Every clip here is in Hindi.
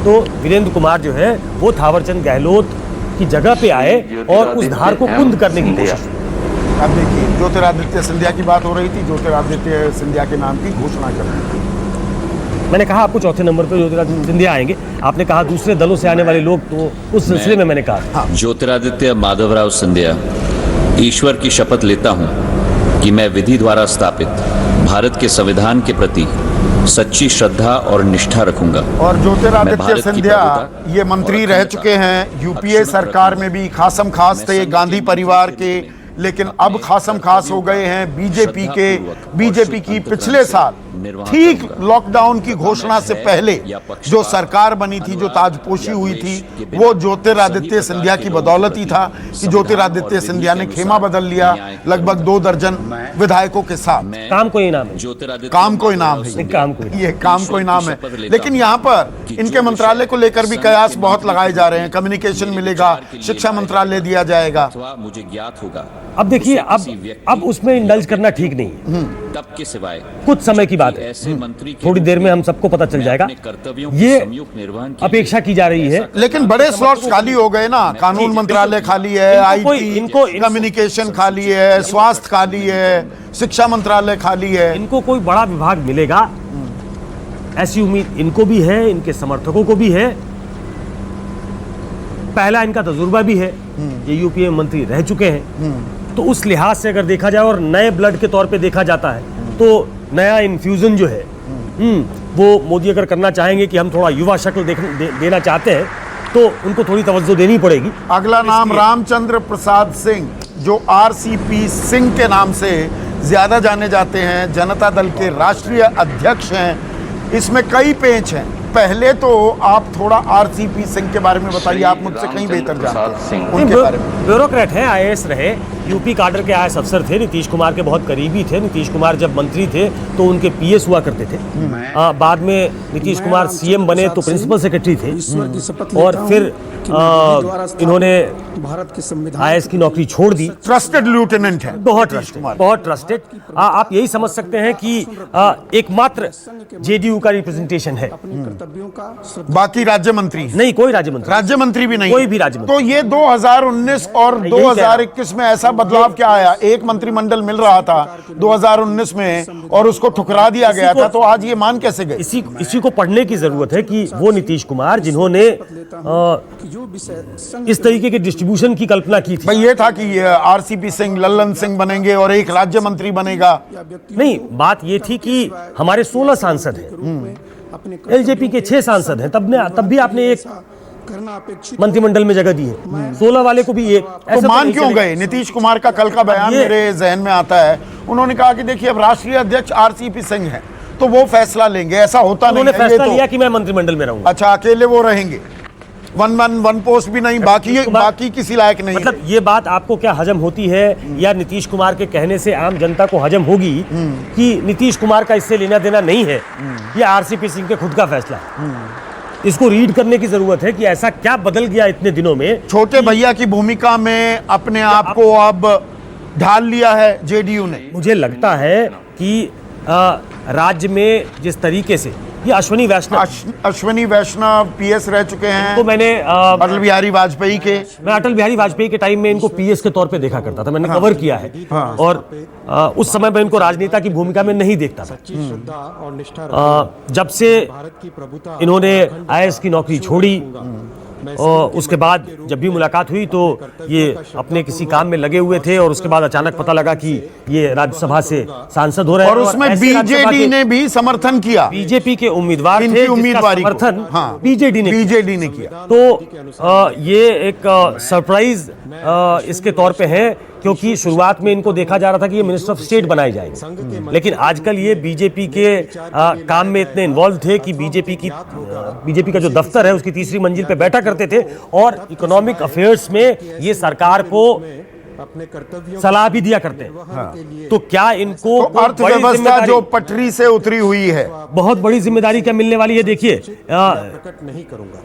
तो वीरेंद्र कुमार जो है वो थावरचंद गहलोत की जगह पे आए और उस धार को कुंद करने की कोशिश। अब देखिए, ज्योतिरादित्य सिंधिया की बात हो रही थी, ज्योतिरादित्य सिंधिया के नाम की घोषणा कर रहे हैं। मैंने कहा आपको चौथे नंबर पर ज्योतिरादित्य सिंधिया आएंगे, आपने कहा दूसरे दलों से आने वाले लोग, तो उस सिलसिले में मैंने कहा ज्योतिरादित्य माधवराव सिंधिया ईश्वर की शपथ लेता हूं कि मैं विधि द्वारा स्थापित भारत के संविधान के प्रति सच्ची श्रद्धा और निष्ठा रखूंगा। और ज्योतिरादित्य सिंधिया ये मंत्री रह चुके हैं, यूपीए सरकार में भी खासम खास थे गांधी परिवार के, लेकिन अब खासम खास हो गए हैं बीजेपी की पिछले साल ठीक लॉकडाउन की घोषणा से पहले जो सरकार बनी थी, जो ताजपोशी हुई थी, वो ज्योतिरादित्य सिंधिया की बदौलत ही था कि ज्योतिरादित्य सिंधिया ने खेमा बदल लिया लगभग 2 दर्जन विधायकों के साथ। काम को इनाम है, काम को इनाम है, ये काम को इनाम है। लेकिन यहाँ पर इनके मंत्रालय को लेकर भी कयास बहुत लगाए जा रहे हैं, कम्युनिकेशन मिलेगा, शिक्षा मंत्रालय दिया जाएगा। मुझे ज्ञात होगा। अब देखिए, अब उसमें इंडल्ज करना ठीक नहीं है, तब के सिवाय कुछ समय की बात है, थोड़ी देर में हम सबको पता चल जाएगा। ये अपेक्षा की जा रही है, लेकिन बड़े स्लॉट्स खाली हो गए ना, कानून मंत्रालय खाली है, आईटी कम्युनिकेशन खाली है, स्वास्थ्य खाली है, शिक्षा मंत्रालय खाली है। इनको कोई बड़ा विभाग मिलेगा ऐसी उम्मीद इनको भी है, इनके समर्थकों को भी है। पहला इनका तजुर्बा भी है, ये यूपीए मंत्री रह चुके हैं, तो उस लिहाज से अगर देखा जाए और नए ब्लड के तौर पे देखा जाता है तो नया इन्फ्यूजन जो है वो मोदी अगर करना चाहेंगे कि हम थोड़ा युवा शक्ल देना चाहते हैं तो उनको थोड़ी तवज्जो देनी पड़ेगी। अगला नाम रामचंद्र प्रसाद सिंह, जो आरसीपी सिंह के नाम से ज्यादा जाने जाते हैं, जनता दल के राष्ट्रीय अध्यक्ष हैं। इसमें कई पेच हैं। पहले तो आप थोड़ा आरसीपी सिंह के बारे में बताइए, आप मुझसे कहीं बेहतर जानते हैं उनके बारे में। ब्यूरोक्रेट हैं, आईएएस रहे, यूपी काडर के आईएएस अफसर थे, नीतीश कुमार के बहुत करीबी थे। नीतीश कुमार जब मंत्री थे तो उनके पीएस हुआ करते थे। बाद में नीतीश कुमार सीएम बने तो प्रिंसिपल सेक्रेटरी थे और फिर इन्होंने आईएएस की नौकरी छोड़ दी। ट्रस्टेड लेफ्टिनेंट है, बहुत ट्रस्टेड। आप यही समझ सकते हैं कि एकमात्र जेडीयू का रिप्रेजेंटेशन है, बाकी राज्य मंत्री नहीं, कोई राज्य मंत्री भी नहीं, कोई भी राज्य मंत्री। तो ये 2019 और 2021 में ऐसा बदलाव क्या आया? एक मंत्रिमंडल मिल रहा था 2019 में और उसको ठुकरा दिया गया था, तो आज ये मान कैसे गए? इसी को पढ़ने की जरूरत है कि वो नीतीश कुमार जिन्होंने इस तरीके के डिस्ट्रीब्यूशन की कल्पना की थी। भाई ये था कि आरसीपी सिंह लल्लन सिंह बनेंगे और एक राज्य मंत्री बनेगा। नहीं, बात ये थी कि हमारे 16 सांसद हैं, एलजेपी के 6 सांसद हैं, तब भी आपने एक मंत्रिमंडल में जगह दी है, 16 वाले को भी एक। तो मान क्यों गए? नीतीश कुमार का कल का बयान मेरे जहन में आता है, उन्होंने कहा कि देखिए अब राष्ट्रीय अध्यक्ष आरसीपी सिंह हैं तो वो फैसला लेंगे। ऐसा होता नहीं है। उन्होंने फैसला लिया कि मैं मंत्रिमंडल में रहूंगा। अच्छा, अकेले वो रहेंगे, वन पोस्ट भी नहीं, बाकी किसी लायक नहीं। मतलब ये बात आपको क्या हजम होती है या नीतीश कुमार के कहने से आम जनता को हजम होगी कि नीतीश कुमार का इससे लेना देना नहीं है, ये आरसीपी सिंह के खुद का फैसला है। इसको रीड करने की जरूरत है कि ऐसा क्या बदल गया इतने दिनों में। छोटे भैया की भूमिका में अपने आप को अब ढाल लिया है जेडीयू ने। मुझे लगता है कि राज्य में जिस तरीके से ये अश्विनी वैष्णव पीएस रह चुके हैं, तो मैंने अटल बिहारी वाजपेयी के टाइम में इनको पीएस के तौर पे देखा करता था, मैंने कवर किया है। और उस समय मैं इनको राजनेता की भूमिका में नहीं देखता था। जब से इन्होंने आईएएस की नौकरी छोड़ी और उसके बाद जब भी मुलाकात हुई तो ये अपने किसी काम में लगे हुए थे और उसके बाद अचानक पता लगा कि ये राज्यसभा से सांसद हो रहे हैं। और उसमें बीजेडी ने भी समर्थन किया, बीजेपी के उम्मीदवार थे, उम्मीदवारी समर्थन बीजेडी ने किया। तो ये एक सरप्राइज इसके तौर पे है, क्योंकि शुरुआत में इनको देखा जा रहा था कि ये मिनिस्टर ऑफ स्टेट बनाए जाएंगे, लेकिन आजकल ये बीजेपी के काम में इतने इन्वॉल्व थे कि बीजेपी का जो दफ्तर है उसकी 3री मंजिल पे बैठा करते थे और इकोनॉमिक अफेयर्स में ये सरकार को सलाह भी दिया करते हैं। तो क्या इनको अर्थव्यवस्था जो पटरी से उतरी हुई है, बहुत बड़ी जिम्मेदारी क्या मिलने वाली है? देखिए,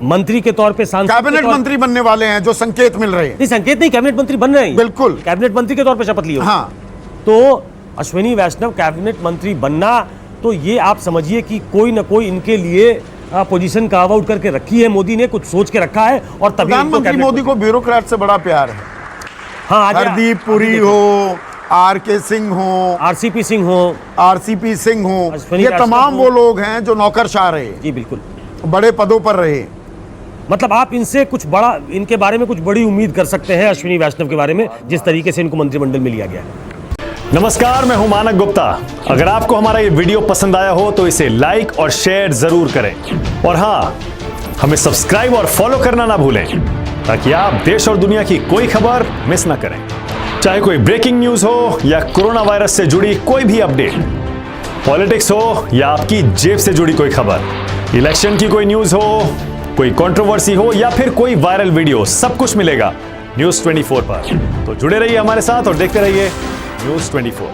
मंत्री के तौर पे कैबिनेट मंत्री बनने वाले हैं, जो संकेत मिल रहे हैं। नहीं, संकेत नहीं, कैबिनेट मंत्री बन रहे हैं। बिल्कुल, कैबिनेट मंत्री के तौर पे शपथ लिए। हाँ, तो अश्विनी वैष्णव कैबिनेट मंत्री बनना, तो ये आप समझिए कि कोई ना कोई इनके लिए पोजीशन कार्व आउट करके रखी है, मोदी ने कुछ सोच के रखा है और तभी इनको प्रधानमंत्री कैबिनेट मोदी को ब्यूरोक्रेट से बड़ा प्यार है। हाँ आगे हरदीप पुरी आगे हो, आर.के. सिंह हो, आरसीपी सिंह हो, आर.सी.पी. सिंह हो, अश्विनी ये वैष्णव तमाम हो। वो लोग हैं जो नौकरशाह रहे, जी बिल्कुल, बड़े पदों पर रहे। मतलब आप इनसे कुछ बड़ा, इनके बारे में कुछ बड़ी उम्मीद कर सकते हैं अश्विनी वैष्णव के बारे में, जिस तरीके से इनको मंत्रिमंडल में लिया गया है। नमस्कार, मैं हूं मानक गुप्ता। अगर आपको हमारा ये वीडियो पसंद आया हो तो इसे लाइक और शेयर जरूर करें, और हाँ, हमें सब्सक्राइब और फॉलो करना ना भूलें ताकि आप देश और दुनिया की कोई खबर मिस ना करें, चाहे कोई ब्रेकिंग न्यूज हो या कोरोना वायरस से जुड़ी कोई भी अपडेट, पॉलिटिक्स हो या आपकी जेब से जुड़ी कोई खबर, इलेक्शन की कोई न्यूज हो, कोई कंट्रोवर्सी हो या फिर कोई वायरल वीडियो, सब कुछ मिलेगा न्यूज़ 24 पर। तो जुड़े रहिए हमारे साथ और देखते रहिए न्यूज़ 24।